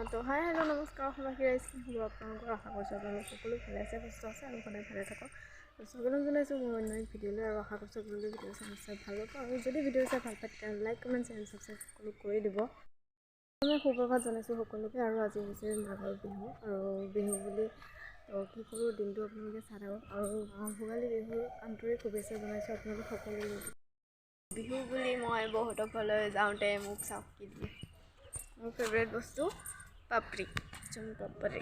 তো hi hello' নমস্কাৰ সবাইকে ৰাইজ আপোনালোকৰ আশা কৰিছোঁ আপোনালোক সকলো ভালে আছে সুস্থ আছে আৰু সদায় ভালে থাকক স্বাগতম জনাইছোঁ মোৰ অন্য ভিডিঅ'লৈ আৰু আশা কৰিছোঁ আপোনালোকে ভিডিঅ' চাই নিশ্চয় ভাল পাব আৰু যদি ভিডিঅ' চাই ভাল পায় তেতিয়া লাইক কমেণ্ট চেনেল ছাবস্ক্ৰাইব সকলো কৰি দিব মই সুপ্ৰভাত জনাইছোঁ সকলোকে আৰু আজি হৈছে মাঘৰ বিহু আৰু বিহু বুলি কি কৰোঁ দিনটো আপোনালোকে চাই থাকক আৰু ভোগালী বিহুৰ আন্তৰিক শুভেচ্ছা জনাইছোঁ আপোনালোক সকলোকে বিহু বুলি মই বহুতৰ ঘৰলৈ যাওঁতে মোক চাওক কি দিয়ে মোৰ ফেভৰেট বস্তু পাপৰি চুন পাপৰি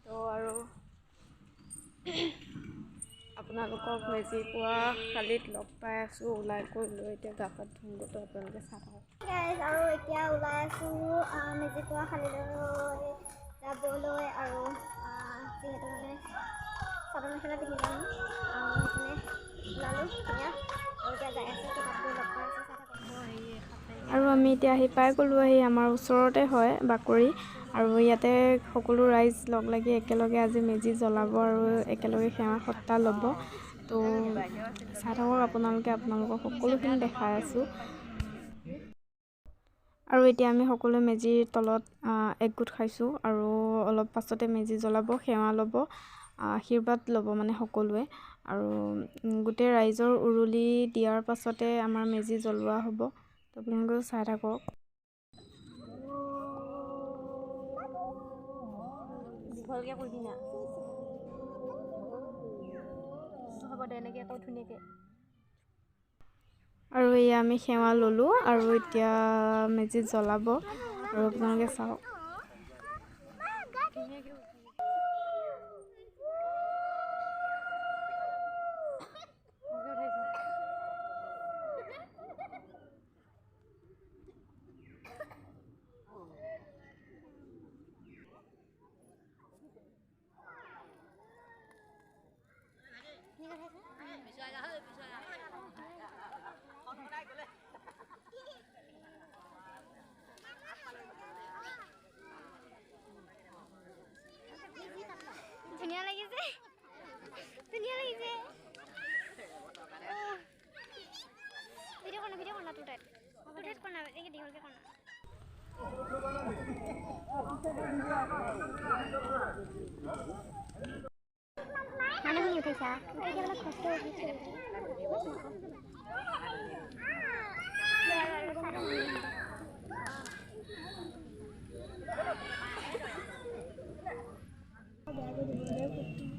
তো আৰু আপোনালোকক মেজি পোৱা কালিত লগ পাই আছোঁ ওলাই গৈ লৈ এতিয়া গা পা ধুওঁগৈ তো আপোনালোকে চাই থাকক আৰু এতিয়া ওলাই আছোঁ মেজি পোৱা খালিলৈ যাবলৈ আৰু যিহেতু মানে চাদৰ মেখেলা পিন্ধি যাম সেইকাৰণে ওলালোঁ ধুনীয়া আৰু এতিয়া যাই আছোঁ তো তাত গৈ লগ পাই আছোঁ চাই থাকক আৰু আমি এতিয়া আহি পাই গ'লোঁ আহি আমাৰ ওচৰতে হয় বাকৰি আৰু ইয়াতে সকলো ৰাইজ লগ লাগি একেলগে আজি মেজি জ্বলাব আৰু একেলগে সেৱা সৎকাৰ ল'ব তো চাই থাকক আপোনালোকক সকলোখিনি দেখাই আছোঁ আৰু এতিয়া আমি সকলোৱে মেজিৰ তলত একগোট খাইছোঁ আৰু অলপ পাছতে মেজি জ্বলাব সেৱা ল'ব আশীৰ্বাদ ল'ব মানে সকলোৱে আৰু গোটেই ৰাইজৰ উৰুলি দিয়াৰ পাছতে আমাৰ মেজি জ্বলোৱা হ'ব তো আপোনালোকেও চাই থাকক দীঘলকৈ কৰিবি না হ'ব দে এনেকৈ আকৌ ধুনীয়াকৈ আৰু এয়া আমি সেৱা ল'লোঁ আৰু এতিয়া মেজি জ্বলাব আৰু আপোনালোকে চাওক ধুনীয়া লাগিছে ভিডিঅ' কৰ না তোৰ ঠাইত কৰ না এনেকৈ দীঘলকৈ কৰ না মানুহখিনি উঠিছা উঠিবলৈ কষ্ট উঠিছে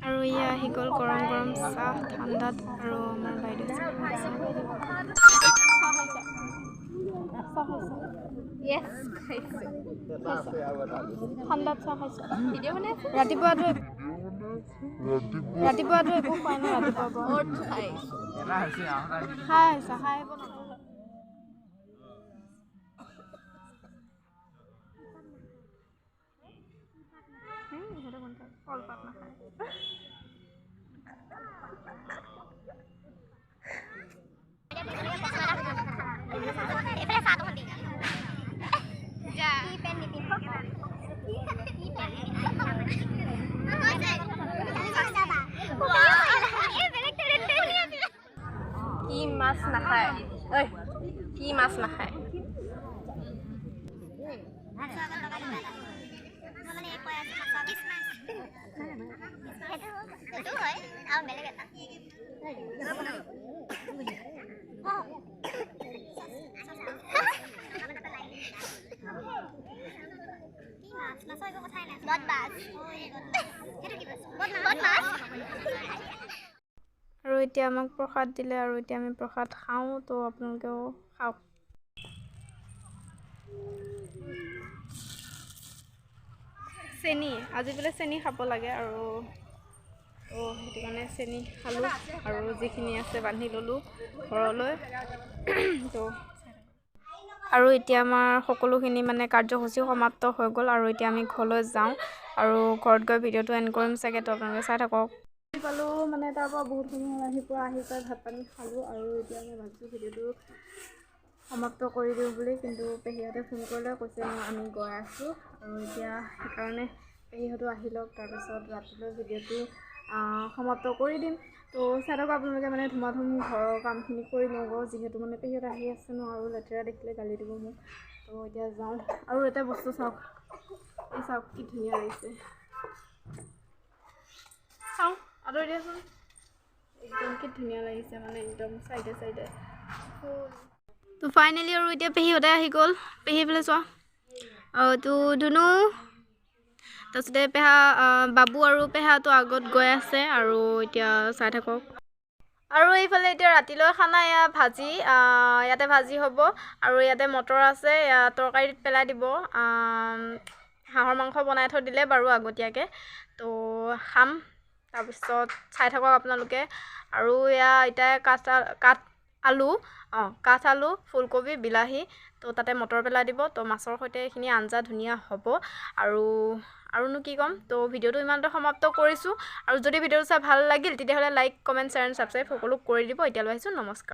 আৰু এয়া আহি গ'ল গৰম গৰম চাহ ঠাণ্ডাত আৰু আমাৰ বাইদেউ ঠাণ্ডাত চাহ খাইছে ৰাতিপুৱাটো একো খোৱা নাই ৰাতিপুৱা খাই আহিব কলপাত নাখায় কি মাছ নাখায় কি মাছ নাখায় আৰু এতিয়া আমাক প্ৰসাদ দিলে আৰু এতিয়া আমি প্ৰসাদ খাওঁ তো আপোনালোকেও খাওক চেনি আজি বোলে চেনি খাব লাগে আৰু তো সেইটো কাৰণে চেনি খালোঁ আৰু যিখিনি আছে বান্ধি ল'লোঁ ঘৰলৈ তো আৰু এতিয়া আমাৰ সকলোখিনি মানে কাৰ্যসূচী সমাপ্ত হৈ গ'ল আৰু এতিয়া আমি ঘৰলৈ যাওঁ আৰু ঘৰত গৈ ভিডিঅ'টো এণ্ড কৰিম চাগে তো আপোনালোকে চাই থাকক পালোঁ মানে তাৰ পৰা বহুতখিনি আহি পাই ভাত পানী খালোঁ আৰু এতিয়া মই ভাবিছোঁ ভিডিঅ'টো সমাপ্ত কৰি দিওঁ বুলি কিন্তু পেহীহঁতে ফোন কৰিলে কৈছে আমি গৈ আছোঁ আৰু এতিয়া সেইকাৰণে পেহীহঁতো আহি লওক তাৰপিছত ৰাতিলৈ ভিডিঅ'টো সমাপ্ত কৰি দিম তো চাই থাকক আপোনালোকে মানে ধুমাধুম ঘৰৰ কামখিনি কৰি লওঁ যিহেতু মানে পেহীহঁত আহি আছে ন আৰু লেতেৰা দেখিলে গালি দিব মোক তো এতিয়া যাওঁ আৰু এটা বস্তু চাওক এই চাওক কি ধুনীয়া লাগিছে চাওঁ আদৰি দিয়াচোন একদম কি ধুনীয়া লাগিছে মানে একদম চাইডে চাইডে ফুল তো ফাইনেলি আৰু এতিয়া পেহীহঁতে আহি গ'ল পেহী পেলাই চোৱা তো ধুনু তাৰপিছতে পেহা বাবু আৰু পেহাটো আগত গৈ আছে আৰু এতিয়া চাই থাকক আৰু এইফালে এতিয়া ৰাতিলৈ খানা এয়া ভাজি ইয়াতে ভাজি হ'ব আৰু ইয়াতে মটৰ আছে তৰকাৰীত পেলাই দিব হাঁহৰ মাংস বনাই থৈ দিলে বাৰু আগতীয়াকৈ তো খাম তাৰপিছত চাই থাকক আপোনালোকে আৰু এয়া এতিয়া কাঠ আলু ফুলকবি বিলাহী তো তাতে মটৰ পেলাই দিব তো মাছৰ সৈতে এইখিনি আঞ্জা ধুনীয়া হ'ব আৰুনো কি ক'ম তো ভিডিঅ'টো ইমানতে সমাপ্ত কৰিছোঁ আৰু যদি ভিডিঅ'টো চাই ভাল লাগিল তেতিয়াহ'লে like comment share and subscribe সকলো কৰি দিব এতিয়ালৈ আহিছোঁ নমস্কাৰ